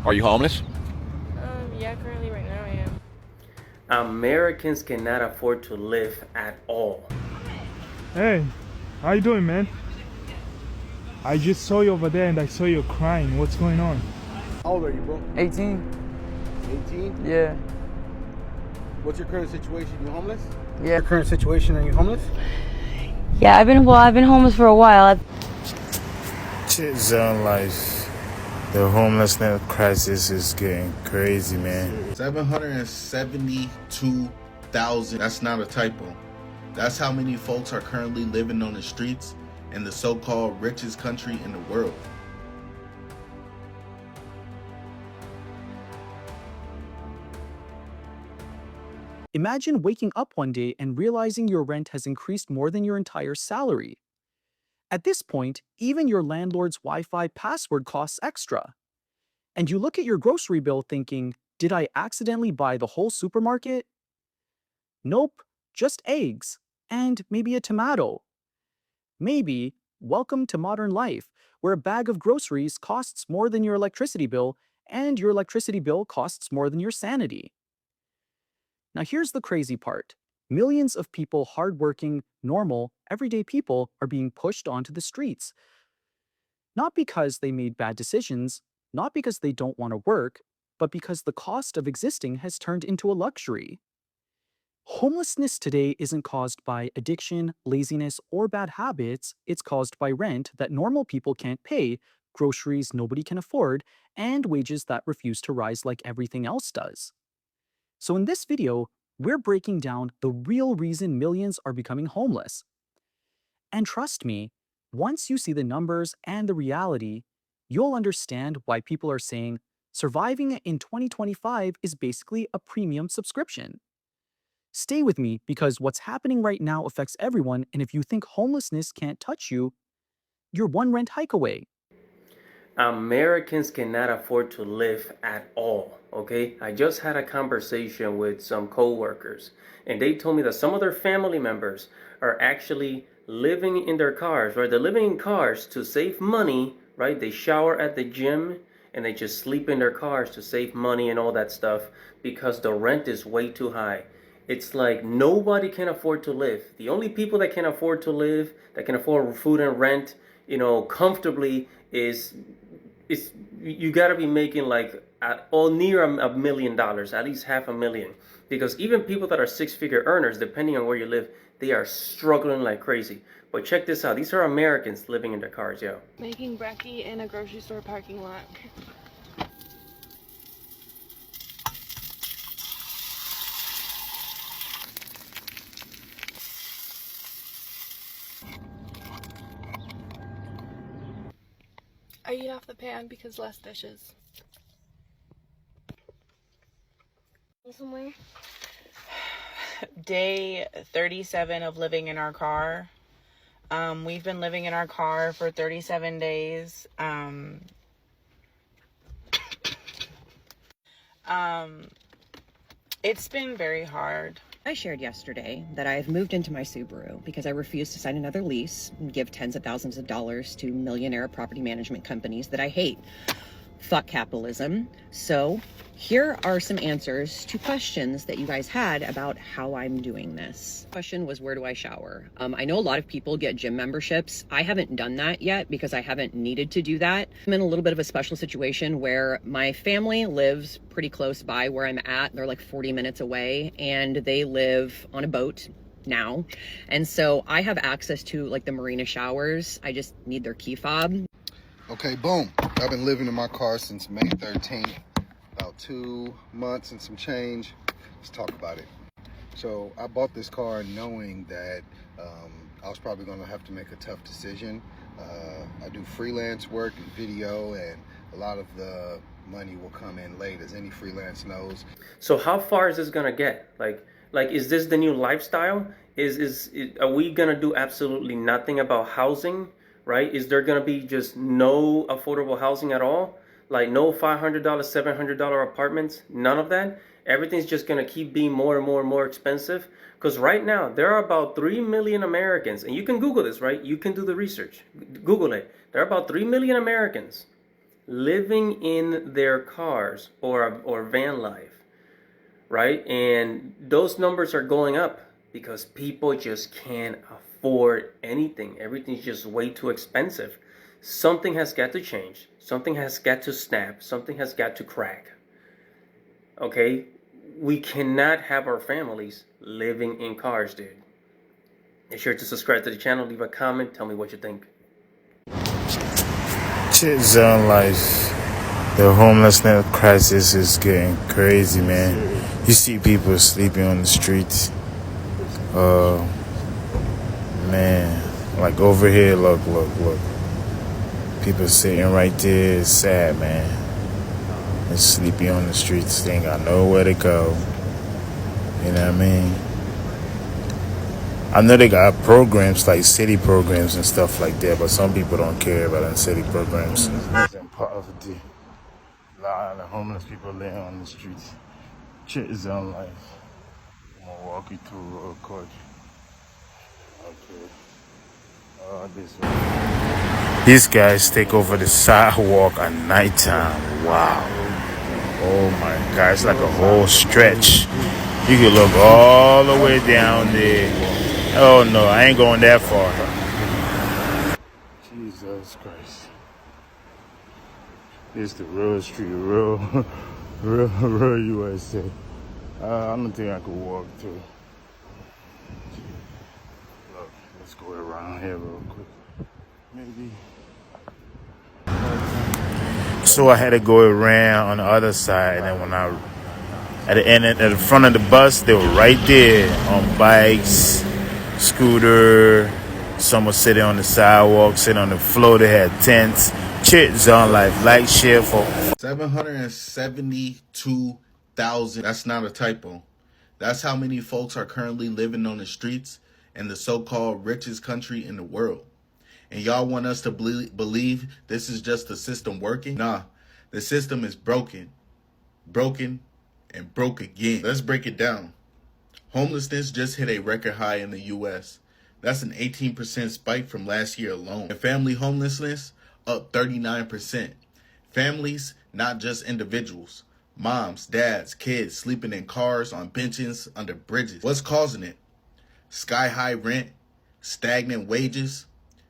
Are you homeless? Yeah, currently right now I am. Americans cannot afford to live at all. Hey, how you doing, man? I just saw you over there and I saw you crying. What's going on? How old are you, bro? 18. 18? Yeah. What's your current situation? You homeless? Yeah. Your current situation, are you homeless? Yeah, I've been homeless for a while. Shit zone life. The homelessness crisis is getting crazy, man. 772,000. That's not a typo. That's how many folks are currently living on the streets in the so-called richest country in the world. Imagine waking up one day and realizing your rent has increased more than your entire salary. At this point, even your landlord's Wi-Fi password costs extra. And you look at your grocery bill thinking, did I accidentally buy the whole supermarket? Nope, just eggs, and maybe a tomato. Maybe, welcome to modern life, where a bag of groceries costs more than your electricity bill, and your electricity bill costs more than your sanity. Now here's the crazy part. Millions of people, hardworking, normal, everyday people, are being pushed onto the streets. Not because they made bad decisions, not because they don't want to work, but because the cost of existing has turned into a luxury. Homelessness today isn't caused by addiction, laziness, or bad habits. It's caused by rent that normal people can't pay, groceries nobody can afford, and wages that refuse to rise like everything else does. So in this video, we're breaking down the real reason millions are becoming homeless. And trust me, once you see the numbers and the reality, you'll understand why people are saying surviving in 2025 is basically a premium subscription. Stay with me because what's happening right now affects everyone, and if you think homelessness can't touch you, you're one rent hike away. Americans cannot afford to live at all, okay? I just had a conversation with some coworkers, and they told me that some of their family members are actually living in their cars, right? They're living in cars to save money, right? They shower at the gym and they just sleep in their cars to save money and all that stuff because the rent is way too high. It's like nobody can afford to live. The only people that can afford to live, that can afford food and rent, comfortably is you got to be making like near $1 million, at least half a million, because even people that are six-figure earners, depending on where you live, they are struggling like crazy. But check this out, these are Americans living in their cars, yo. Making brekkie in a grocery store parking lot. I eat off the pan because less dishes. Somewhere. Day 37 of living in our car. We've been living in our car for 37 days. It's been very hard. I shared yesterday that I have moved into my Subaru because I refuse to sign another lease and give tens of thousands of dollars to millionaire property management companies that I hate. Fuck capitalism. So here are some answers to questions that you guys had about how I'm doing this. Question was, where do I shower? I know a lot of people get gym memberships. I haven't done that yet because I haven't needed to do that. I'm in a little bit of a special situation where my family lives pretty close by where I'm at. They're like 40 minutes away and they live on a boat now. And so I have access to like the marina showers. I just need their key fob. Okay, boom. I've been living in my car since May 13th, about 2 months and some change. Let's talk about it. So I bought this car knowing that I was probably going to have to make a tough decision. I do freelance work and video, and a lot of the money will come in late, as any freelance knows. So how far is this gonna get? Like is this the new lifestyle? Are we gonna do absolutely nothing about housing? Right? Is there going to be just no affordable housing at all? Like no $500, $700 apartments? None of that? Everything's just going to keep being more and more and more expensive? Because right now, there are about 3 million Americans, and you can Google this, right? You can do the research. Google it. There are about 3 million Americans living in their cars or van life, right? And those numbers are going up because people just can't afford anything. Everything's just way too expensive. Something has got to change. Something has got to snap. Something has got to crack. Okay? We cannot have our families living in cars, dude. Be sure to subscribe to the channel, leave a comment, tell me what you think. Shit zone life. The homelessness crisis is getting crazy, man. You see people sleeping on the streets. Man, like over here, look. People sitting right there. It's sad, man. They're sleeping on the streets. They ain't got nowhere to go. You know what I mean? I know they got programs like city programs and stuff like that, but some people don't care about them city programs. And poverty. A lot of homeless people living on the streets. Shit is on life. I'm gonna walk you through real quick. Okay. This way. These guys take over the sidewalk at nighttime. Wow. Oh my God, it's like a whole stretch. You can look all the way down there. Oh no, I ain't going that far. Jesus Christ. This is the real street, real USA. I don't think I could walk through. Look, let's go around here real quick. Maybe. So I had to go around on the other side, and then when I at the end, at the front of the bus, they were right there on bikes, scooter. Some were sitting on the sidewalk, sitting on the floor. They had tents. Shit zone life, like, share for 772,000. That's not a typo. That's how many folks are currently living on the streets in the so-called richest country in the world. And y'all want us to believe this is just the system working? Nah, the system is broken, and broke again. Let's break it down. Homelessness just hit a record high in the U.S. That's an 18% spike from last year alone. And family homelessness up 39%. Families, not just individuals. Moms, dads, kids sleeping in cars, on benches, under bridges. What's causing it? Sky-high rent, stagnant wages.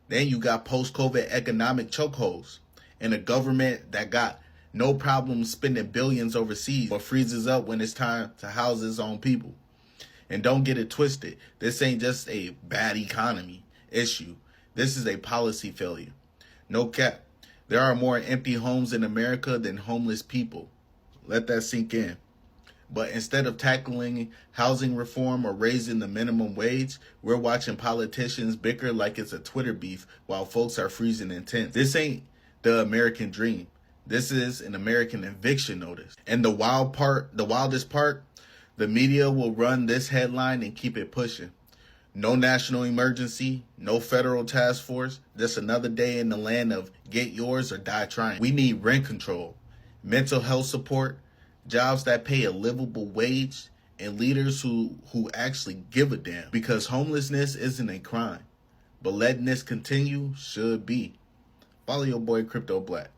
Then you got post-COVID economic chokeholds. And a government that got no problem spending billions overseas, but freezes up when it's time to house its own people. And don't get it twisted. This ain't just a bad economy issue. This is a policy failure. No cap. There are more empty homes in America than homeless people. Let that sink in. But instead of tackling housing reform or raising the minimum wage, we're watching politicians bicker like it's a Twitter beef while folks are freezing in tents. This ain't the American dream. This is an American eviction notice. And the wildest part, the media will run this headline and keep it pushing. No national emergency, no federal task force, just another day in the land of get yours or die trying. We need rent control, mental health support, jobs that pay a livable wage, and leaders who actually give a damn. Because homelessness isn't a crime, but letting this continue should be. Follow your boy Crypto Black.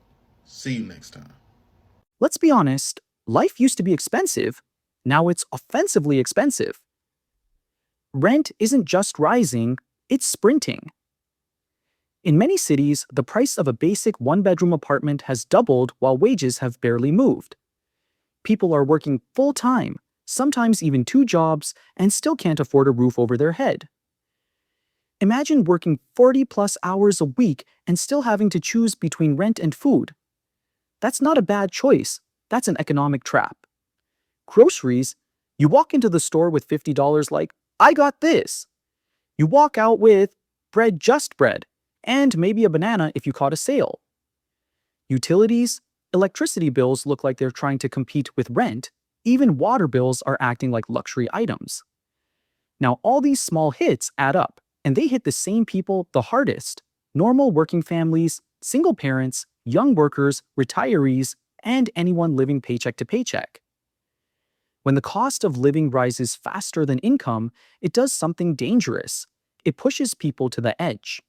See you next time. Let's be honest, life used to be expensive. Now it's offensively expensive. Rent isn't just rising, it's sprinting. In many cities, the price of a basic one-bedroom apartment has doubled while wages have barely moved. People are working full-time, sometimes even 2 jobs, and still can't afford a roof over their head. Imagine working 40+ hours a week and still having to choose between rent and food. That's not a bad choice. That's an economic trap. Groceries, you walk into the store with $50 like, I got this. You walk out with just bread, and maybe a banana if you caught a sale. Utilities, electricity bills look like they're trying to compete with rent. Even water bills are acting like luxury items. Now, all these small hits add up, and they hit the same people the hardest: normal working families, single parents, young workers, retirees, and anyone living paycheck to paycheck. When the cost of living rises faster than income, it does something dangerous. It pushes people to the edge.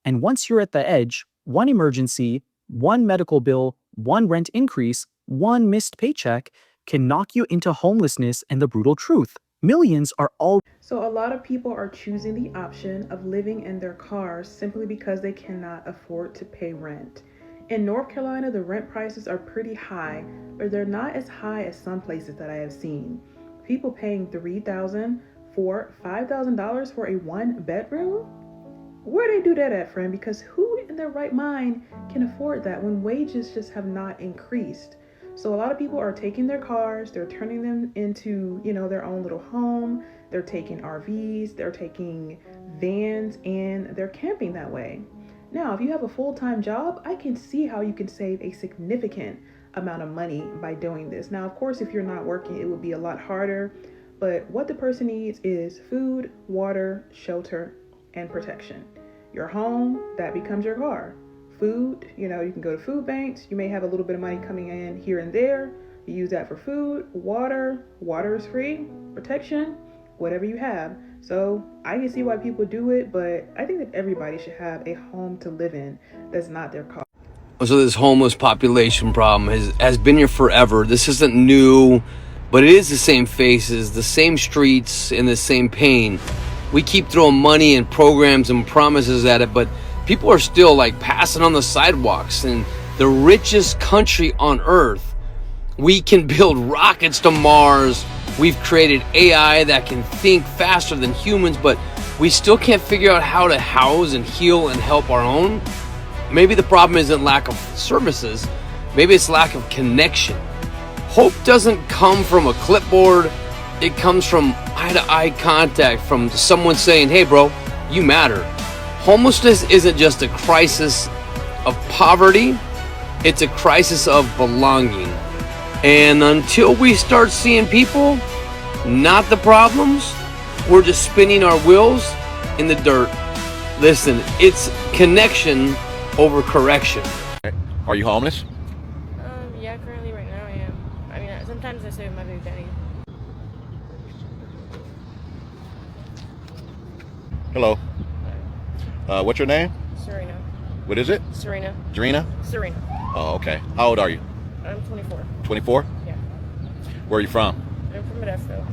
And once you're at the edge, one emergency, one medical bill, One rent increase, one missed paycheck can knock you into homelessness and the brutal truth. Millions are all. So a lot of people are choosing the option of living in their cars simply because they cannot afford to pay rent. In North Carolina, the rent prices are pretty high, but they're not as high as some places that I have seen. People paying $3,000, $4,000, $5,000 for a one bedroom? Where do they do that at, friend? Because who in their right mind can afford that when wages just have not increased? So a lot of people are taking their cars, they're turning them into, their own little home. They're taking RVs, they're taking vans, and they're camping that way. Now, if you have a full-time job, I can see how you can save a significant amount of money by doing this. Now, of course, if you're not working, it would be a lot harder, but what the person needs is food, water, shelter, and protection. Your home, that becomes your car. Food, you can go to food banks. You may have a little bit of money coming in here and there. You use that for food. Water is free. Protection, whatever you have. So I can see why people do it, but I think that everybody should have a home to live in that's not their car. So this homeless population problem has been here forever. This isn't new, but it is the same faces, the same streets, and the same pain. We keep throwing money and programs and promises at it, but people are still passing on the sidewalks. In the richest country on earth, we can build rockets to Mars. We've created AI that can think faster than humans, but we still can't figure out how to house and heal and help our own. Maybe the problem isn't lack of services. Maybe it's lack of connection. Hope doesn't come from a clipboard. It comes from eye-to-eye contact, from someone saying, hey bro, you matter. Homelessness isn't just a crisis of poverty, it's a crisis of belonging. And until we start seeing people, not the problems, we're just spinning our wheels in the dirt. Listen, it's connection over correction. Are you homeless? Yeah, currently right now I am. I mean, sometimes I stay with my baby daddy. Hello. What's your name? Serena. What is it? Serena. Serena? Serena. Oh, okay. How old are you? I'm 24. 24? Yeah. Where are you from? I'm from Modesto.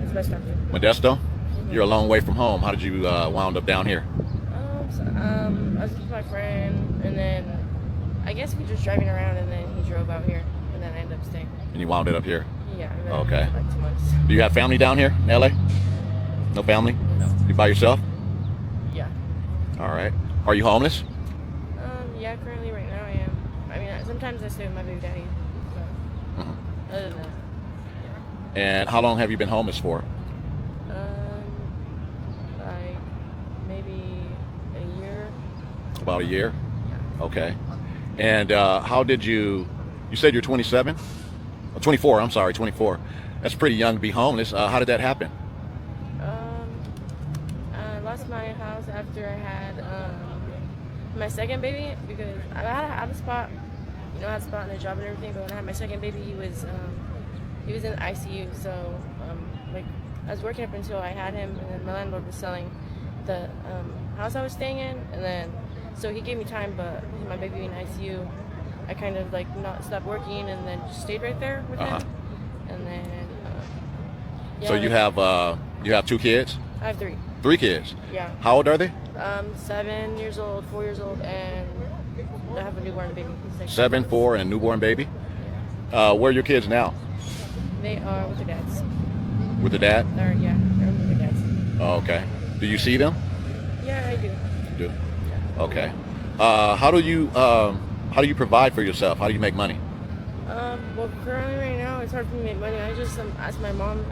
It's West Africa. Modesto? You're a long way from home. How did you wound up down here? I was with my friend, and then I guess we were just driving around, and then he drove out here, and then I ended up staying. And you wound up here? Yeah. And then Okay. Like 2 months. Do you have family down here in LA? No family? No. You by yourself? Yeah. All right. Are you homeless? Yeah, currently right now I am. I mean, sometimes I stay with my baby daddy. So. Other than that. And how long have you been homeless for? Like maybe a year. About a year? Yeah. Okay. And how did you said you're 27? Oh, 24, I'm sorry, 24. That's pretty young to be homeless. How did that happen? I lost my house after I had my second baby, because I had a spot, I had a spot in a job and everything, but when I had my second baby, he was in the ICU, so I was working up until I had him, and then my landlord was selling the house I was staying in, and then so he gave me time, but my baby being in ICU, I kind of not stopped working and then just stayed right there with him, and then So you have 2 kids? I have 3. 3 kids? Yeah. How old are they? 7 years old, 4 years old, and I have a newborn baby. He's 7, 4, and a newborn baby? Yeah. Where are your kids now? They are with their dads. With the dad? They're with their dads. Oh, okay. Do you see them? Yeah, I do. You do? Yeah. Okay. How do you provide for yourself? How do you make money? Well, currently right now it's hard for me to make money. I just asked my mom,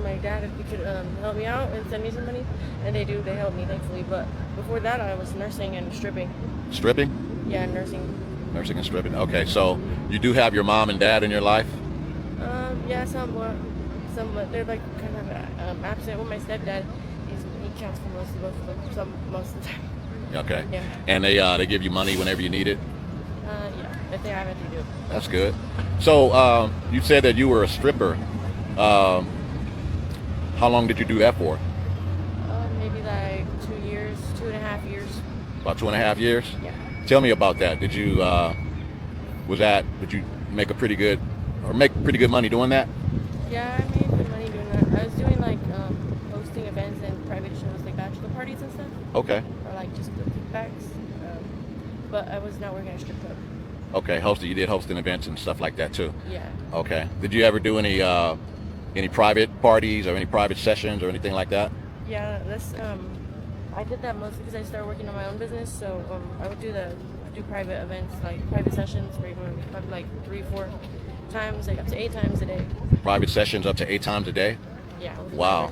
my dad, if he could help me out and send me some money, and they do. They help me, thankfully. But before that, I was nursing and stripping. Stripping? Yeah, nursing. Nursing and stripping. Okay, so you do have your mom and dad in your life? Yeah, somewhat. They're kind of absent. With my stepdad, he counts for most of the time. Okay. Yeah. And they give you money whenever you need it? Yeah, if they have it, they do. That's good. So you said that you were a stripper. How long did you do that for? Maybe 2 years, 2.5 years. About 2.5 years? Yeah. Tell me about that. Did you Did you make pretty good money doing that? Yeah, I made good money doing that. I was doing like hosting events and private shows, like bachelor parties and stuff. Okay. Or like just the kickbacks. But I was not working at a strip club. Okay, you did hosting events and stuff like that too. Yeah. Okay. Did you ever do any private parties or any private sessions or anything like that? Yeah, that's I did that mostly because I started working on my own business. So I would do private events, like private sessions, regularly, probably like 3-4 times, like up to 8 times a day. Private sessions up to 8 times a day? Yeah. Wow.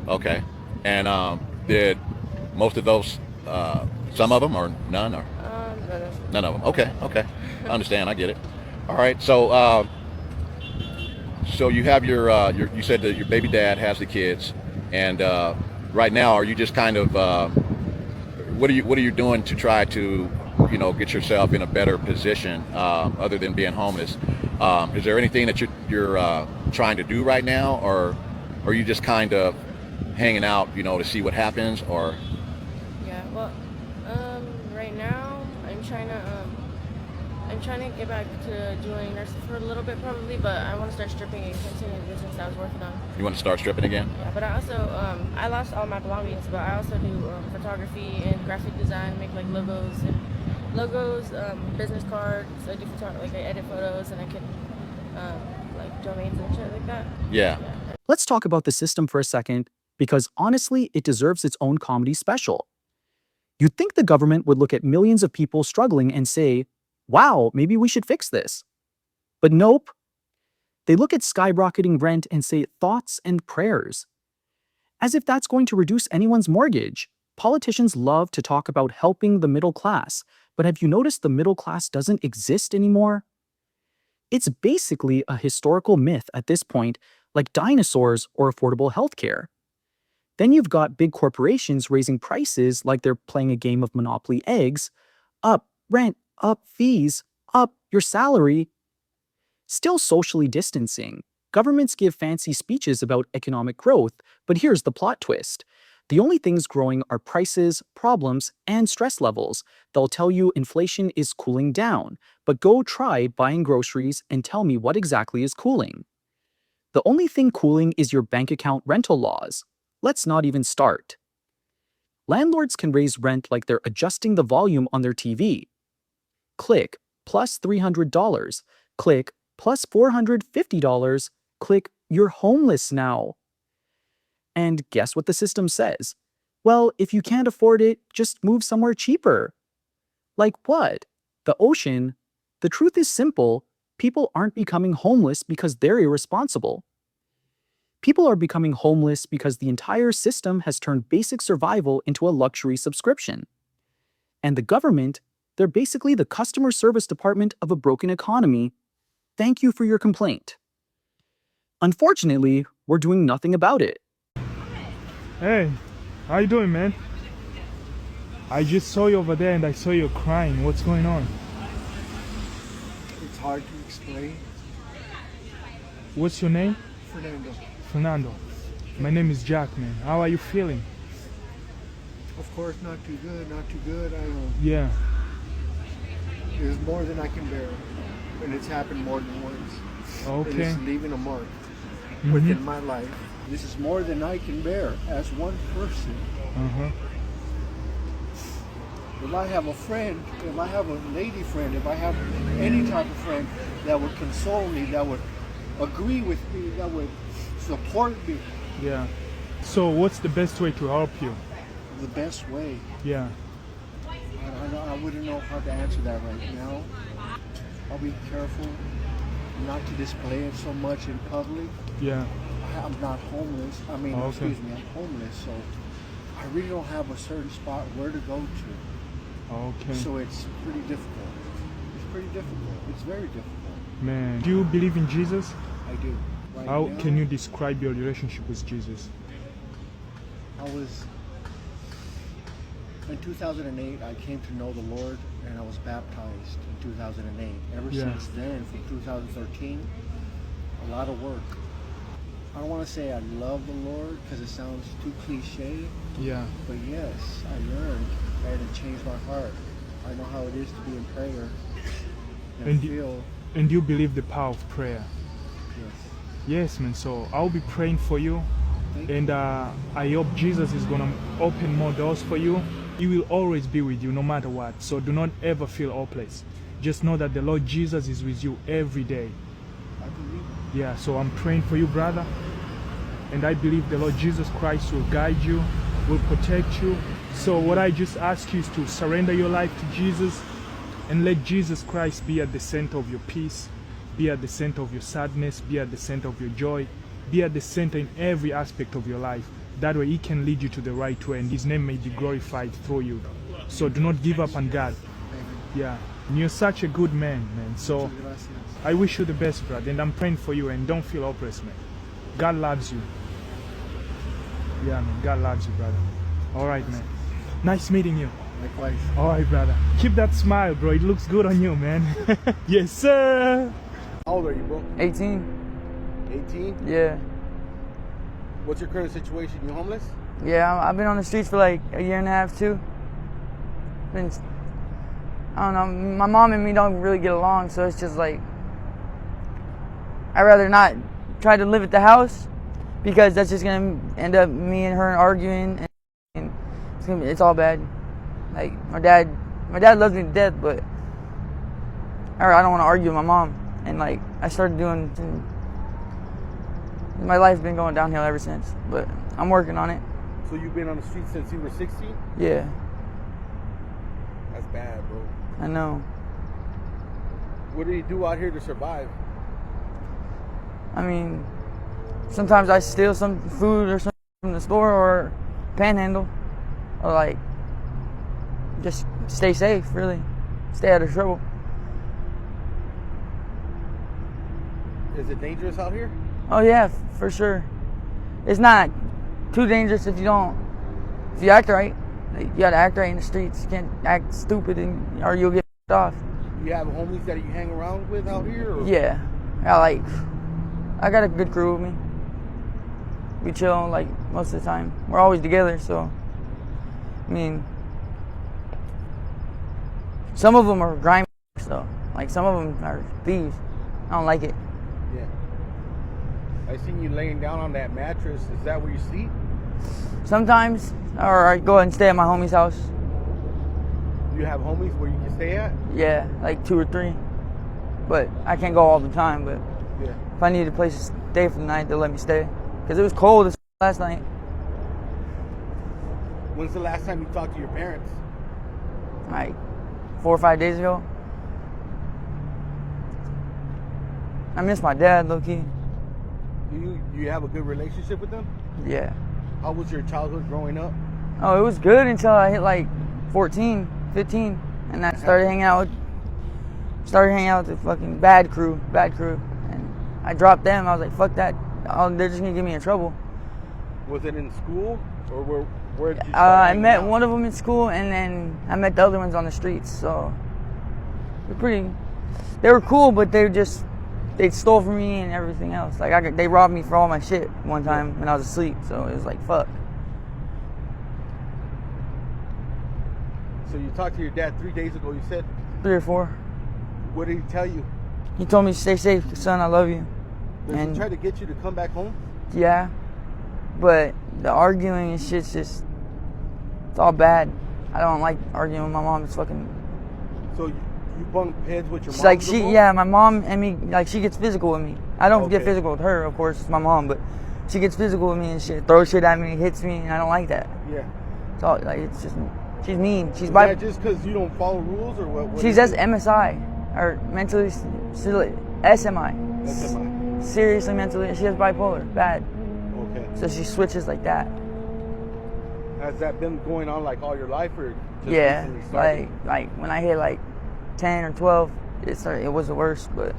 Okay. And did most of those, some of them or none or? None of them. Okay. I understand. I get it. All right. So, so you have you said that your baby dad has the kids, and right now, are you just kind of, what are you doing to try to, get yourself in a better position, other than being homeless? Is there anything that you're trying to do right now, or are you just kind of hanging out, to see what happens, or? Yeah. Well, right now I'm trying to get back to doing nursing for a little bit probably, but I want to start stripping and continue the business I was working on. You want to start stripping again? Yeah, but I also I lost all my belongings, but I also do photography and graphic design, make like logos, business cards. I do photography, like I edit photos, and I can like domains and shit like that. Yeah. Let's talk about the system for a second, because honestly, it deserves its own comedy special. You'd think the government would look at millions of people struggling and say, wow, maybe we should fix this. But nope. They look at skyrocketing rent and say thoughts and prayers. As if that's going to reduce anyone's mortgage. Politicians love to talk about helping the middle class, but have you noticed the middle class doesn't exist anymore? It's basically a historical myth at this point, like dinosaurs or affordable healthcare. Then you've got big corporations raising prices like they're playing a game of Monopoly eggs. Up rent, up fees, up your salary. Still socially distancing. Governments give fancy speeches about economic growth, but here's the plot twist. The only things growing are prices, problems, and stress levels. They'll tell you inflation is cooling down, but go try buying groceries and tell me what exactly is cooling. The only thing cooling is your bank account rental laws. Let's not even start. Landlords can raise rent like they're adjusting the volume on their TV. Click plus $300. Click plus $450. Click you're homeless now. And guess what the system says? Well, if you can't afford it, just move somewhere cheaper. Like what? The ocean? The truth is simple. People aren't becoming homeless because they're irresponsible. People are becoming homeless because the entire system has turned basic survival into a luxury subscription. And the government, they're basically the customer service department of a broken economy. Thank you for your complaint. Unfortunately, we're doing nothing about it. Hey, how you doing, man? I just saw you over there and I saw you crying. What's going on? It's hard to explain. What's your name? Fernando. Fernando. My name is Jack, man. How are you feeling? Of course, not too good, not too good. Yeah. It's more than I can bear. And it's happened more than once. Okay. And it's leaving a mark within my life. This is more than I can bear as one person. If I have a friend, if I have a lady friend, if I have any type of friend that would console me, that would agree with me, that would support me. Yeah. So what's the best way to help you? The best way? Yeah. I wouldn't know how to answer that right now. I'll be careful not to display it so much in public. Yeah. I'm not homeless. I mean, excuse me, I'm homeless, so I really don't have a certain spot where to go to. Okay. So it's pretty difficult. It's pretty difficult. It's very difficult. Man, do you believe in Jesus? I do. Right How now, can you describe your relationship with Jesus? In 2008, I came to know the Lord, and I was baptized in 2008. Ever since then, from 2013, a lot of work. I don't want to say I love the Lord because it sounds too cliche. Yeah. But yes, I learned, and it changed my heart. I know how it is to be in prayer. and feel. And you believe the power of prayer? Yes. Yes, man. So I'll be praying for you, and I hope Jesus is gonna open more doors for you. He will always be with you, no matter what. So do not ever feel hopeless. Just know that the Lord Jesus is with you every day. I believe. Yeah. So I'm praying for you, brother, and I believe the Lord Jesus Christ will guide you, will protect you. So what I just ask you is to surrender your life to Jesus, and let Jesus Christ be at the center of your peace, be at the center of your sadness, be at the center of your joy, be at the center in every aspect of your life. That way He can lead you to the right way, and His name may be glorified through you. So do not give up on God. Yeah, and you're such a good man. So I wish you the best, brother, and I'm praying for you, and don't feel hopeless, man. God loves you. Yeah, man, God loves you, brother. All right, man. Nice meeting you. Likewise. All right, brother. Keep that smile, bro. It looks good on you, man. Yes, sir. How old are you, bro? 18. 18? Yeah. What's your current situation? You homeless? Yeah, I've been on the streets for like a year and a half, too. I don't know, my mom and me don't really get along, so it's just like, I'd rather not try to live at the house, because that's just gonna end up me and her arguing, and it's all bad. Like, my dad loves me to death, but I don't want to argue with my mom. And like, I started doing, my life's been going downhill ever since, but I'm working on it. So you've been on the street since you were 16? Yeah. That's bad, bro. I know. What do you do out here to survive? I mean, sometimes I steal some food or something from the store, or panhandle, or like, just stay safe, really. Stay out of trouble. Is it dangerous out here? Oh yeah, for sure. It's not too dangerous if you act right. Like, you gotta act right in the streets. You can't act stupid or you'll get off. You have homies that you hang around with out here? Or? Yeah. I got a good crew with me. We chill like most of the time. We're always together, so I mean, some of them are grimy though. Like, some of them are thieves. I don't like it. Yeah. I seen you laying down on that mattress. Is that where you sleep? Sometimes, or I go and stay at my homie's house. You have homies where you can stay at? Yeah, like 2 or 3. But I can't go all the time, but yeah. If I need a place to stay for the night, they'll let me stay. Because it was cold as last night. When's the last time you talked to your parents? Like 4 or 5 days ago. I miss my dad, low-key. You have a good relationship with them? Yeah. How was your childhood growing up? Oh, it was good until I hit like 14, 15. And I started hanging out with the fucking bad crew. And I dropped them. I was like, fuck that. They're just gonna get me in trouble. Was it in school? Or where did you I met one of them in school, and then I met the other ones on the streets. So they were cool, but they stole from me and everything else. Like, they robbed me for all my shit one time when I was asleep. So it was like, fuck. So you talked to your dad 3 days ago, you said? 3 or 4. What did he tell you? He told me to stay safe, son, I love you. Did he try to get you to come back home? Yeah. But the arguing and shit's just, it's all bad. I don't like arguing with my mom. It's fucking... So you bump heads with your mom? Like, my mom and me, like, she gets physical with me. I don't get physical with her, of course, it's my mom, but she gets physical with me and shit, throws shit at me, hits me, and I don't like that. Yeah. It's all, like, it's just, she's mean. Is that just because you don't follow rules, or what she's just MSI, or mentally, SMI. Seriously mentally, she has bipolar, bad. Okay. So she switches like that. Has that been going on like all your life, or just yeah, recently started? like when I hit like 10 or 12, it was the worst, but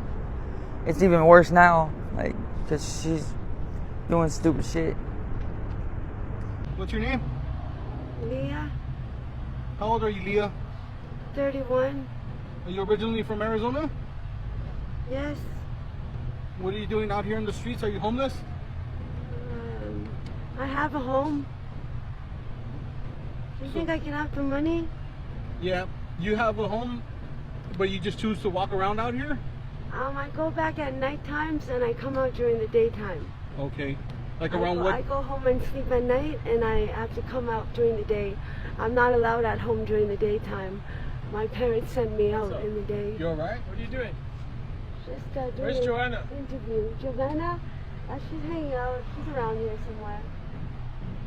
it's even worse now, like, because she's doing stupid shit. What's your name? Leah. How old are you, Leah? 31. Are you originally from Arizona? Yes. What are you doing out here in the streets? Are you homeless? I have a home. Do you think I can have the money? Yeah, you have a home. But you just choose to walk around out here? I go back at night times and I come out during the daytime. Okay. Like around what? I go home and sleep at night and I have to come out during the day. I'm not allowed at home during the daytime. My parents send me out in the day. You alright? What are you doing? Just doing Where's Joanna? Interview. Joanna? She's hanging out. She's around here somewhere.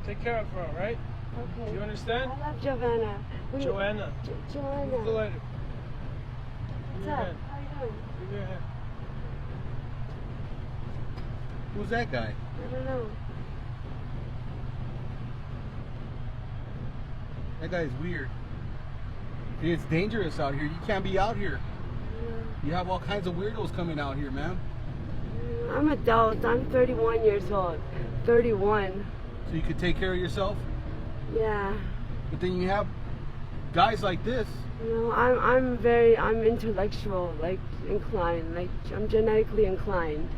Take care of her, alright? Okay. You understand? I love Joanna. Joanna. Joanna. What's the letter? What's up? How you doing? Give me your hand. Who's that guy? I don't know. That guy's weird. It's dangerous out here. You can't be out here. You have all kinds of weirdos coming out here, man. I'm adult. I'm 31 years old. 31. So you could take care of yourself? Yeah. But then you have guys like this. You know, I'm intellectual, like inclined, like I'm genetically inclined.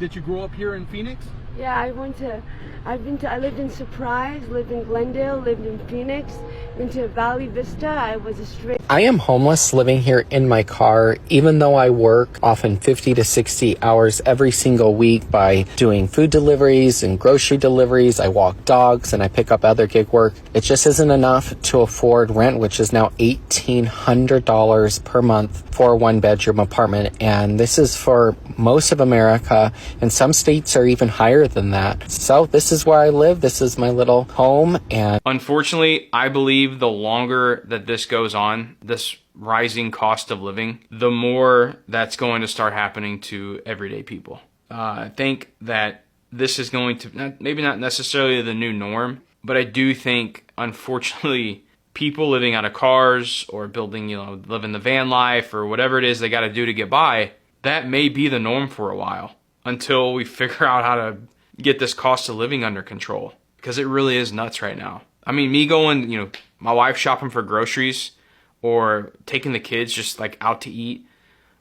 Did you grow up here in Phoenix? Yeah, I lived in Surprise, lived in Glendale, lived in Phoenix, been to Valley Vista. I was a straight. I am homeless living here in my car, even though I work often 50 to 60 hours every single week by doing food deliveries and grocery deliveries. I walk dogs and I pick up other gig work. It just isn't enough to afford rent, which is now $1,800 per month for a one-bedroom apartment. And this is for most of America, and some states are even higher than that. So this is where I live. This is my little home. And unfortunately, I believe the longer that this goes on, this rising cost of living, the more that's going to start happening to everyday people. I think that this is going to, maybe not necessarily the new norm, but I do think, unfortunately, people living out of cars or building, living the van life or whatever it is they got to do to get by, that may be the norm for a while until we figure out how to get this cost of living under control, because it really is nuts right now. I mean, me going, my wife shopping for groceries or taking the kids just like out to eat,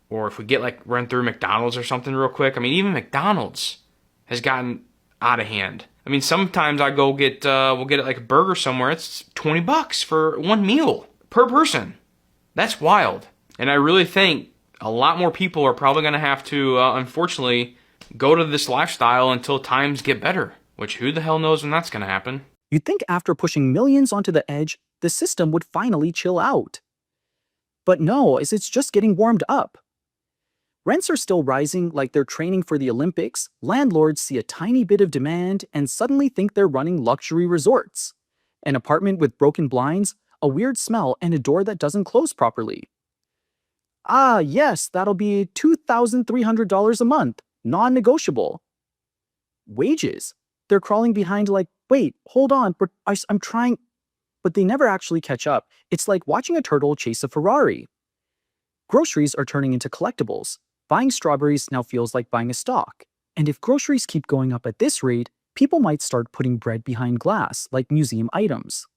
or if we get run through McDonald's or something real quick. I mean, even McDonald's has gotten out of hand. I mean, sometimes I go get, we'll get like a burger somewhere. It's $20 for one meal per person. That's wild. And I really think a lot more people are probably going to have to, unfortunately, go to this lifestyle until times get better, which who the hell knows when that's going to happen. You'd think after pushing millions onto the edge, the system would finally chill out. But no, as it's just getting warmed up. Rents are still rising like they're training for the Olympics. Landlords see a tiny bit of demand and suddenly think they're running luxury resorts. An apartment with broken blinds, a weird smell, and a door that doesn't close properly. Ah, yes, that'll be $2,300 a month, non-negotiable. Wages. They're crawling behind like, wait, hold on, but I'm trying. But they never actually catch up. It's like watching a turtle chase a Ferrari. Groceries are turning into collectibles. Buying strawberries now feels like buying a stock. And if groceries keep going up at this rate, people might start putting bread behind glass, like museum items.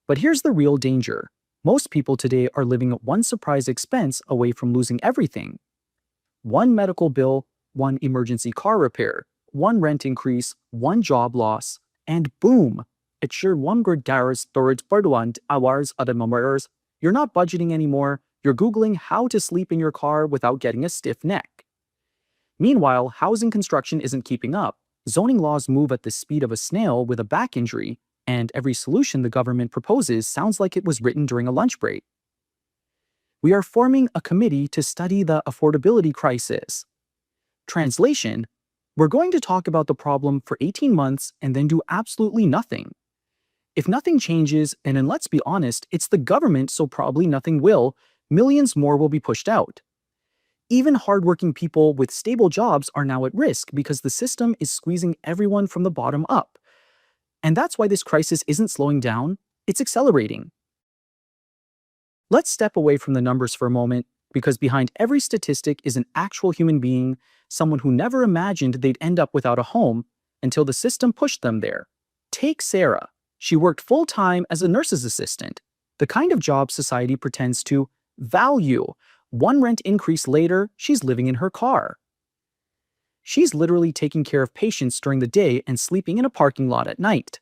But here's the real danger. Most people today are living at one surprise expense away from losing everything. One medical bill, one emergency car repair, one rent increase, one job loss, and boom! It's your $1 storage perduan hours at the members. You're not budgeting anymore. You're Googling how to sleep in your car without getting a stiff neck. Meanwhile, housing construction isn't keeping up. Zoning laws move at the speed of a snail with a back injury, and every solution the government proposes sounds like it was written during a lunch break. We are forming a committee to study the affordability crisis. Translation: we're going to talk about the problem for 18 months and then do absolutely nothing. If nothing changes, and then let's be honest, it's the government, so probably nothing will, millions more will be pushed out. Even hardworking people with stable jobs are now at risk because the system is squeezing everyone from the bottom up. And that's why this crisis isn't slowing down, it's accelerating. Let's step away from the numbers for a moment, because behind every statistic is an actual human being, someone who never imagined they'd end up without a home until the system pushed them there. Take Sarah. She worked full-time as a nurse's assistant, the kind of job society pretends to value. One rent increase later, she's living in her car. She's literally taking care of patients during the day and sleeping in a parking lot at night.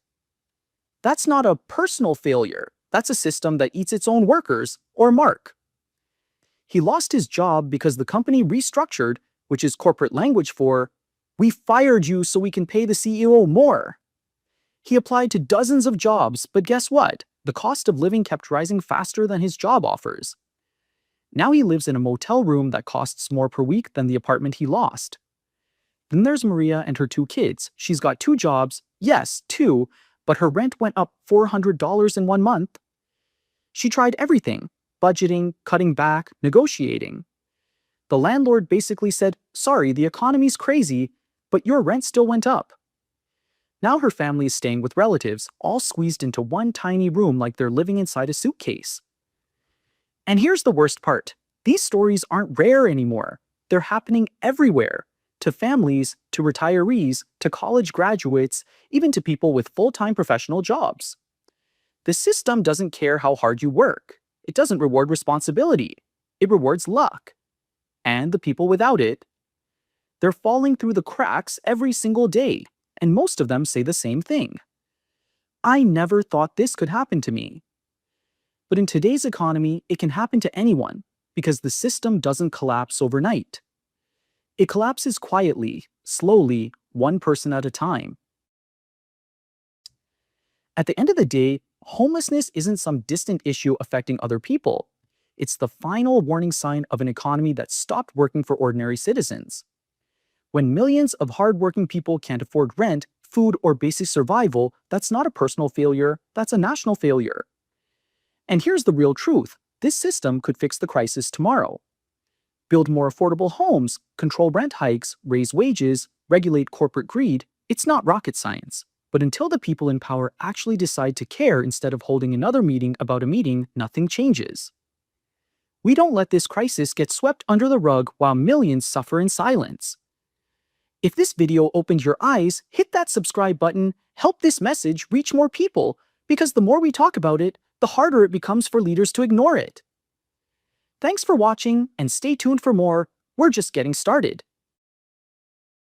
That's not a personal failure. That's a system that eats its own workers, or mark. He lost his job because the company restructured, which is corporate language for, "We fired you so we can pay the CEO more." He applied to dozens of jobs, but guess what? The cost of living kept rising faster than his job offers. Now he lives in a motel room that costs more per week than the apartment he lost. Then there's Maria and her 2 kids. She's got 2 jobs, yes, 2, but her rent went up $400 in 1 month. She tried everything: budgeting, cutting back, negotiating. The landlord basically said, "Sorry, the economy's crazy, but your rent still went up." Now her family is staying with relatives, all squeezed into one tiny room like they're living inside a suitcase. And here's the worst part. These stories aren't rare anymore. They're happening everywhere. To families, to retirees, to college graduates, even to people with full-time professional jobs. The system doesn't care how hard you work. It doesn't reward responsibility. It rewards luck. And the people without it, they're falling through the cracks every single day, and most of them say the same thing. "I never thought this could happen to me." But in today's economy, it can happen to anyone because the system doesn't collapse overnight. It collapses quietly, slowly, one person at a time. At the end of the day, homelessness isn't some distant issue affecting other people. It's the final warning sign of an economy that stopped working for ordinary citizens. When millions of hardworking people can't afford rent, food, or basic survival, that's not a personal failure, that's a national failure. And here's the real truth. This system could fix the crisis tomorrow. Build more affordable homes, control rent hikes, raise wages, regulate corporate greed. It's not rocket science. But until the people in power actually decide to care instead of holding another meeting about a meeting, nothing changes. We don't let this crisis get swept under the rug while millions suffer in silence. If this video opened your eyes, hit that subscribe button, help this message reach more people, because the more we talk about it, the harder it becomes for leaders to ignore it. Thanks for watching, and stay tuned for more. We're just getting started.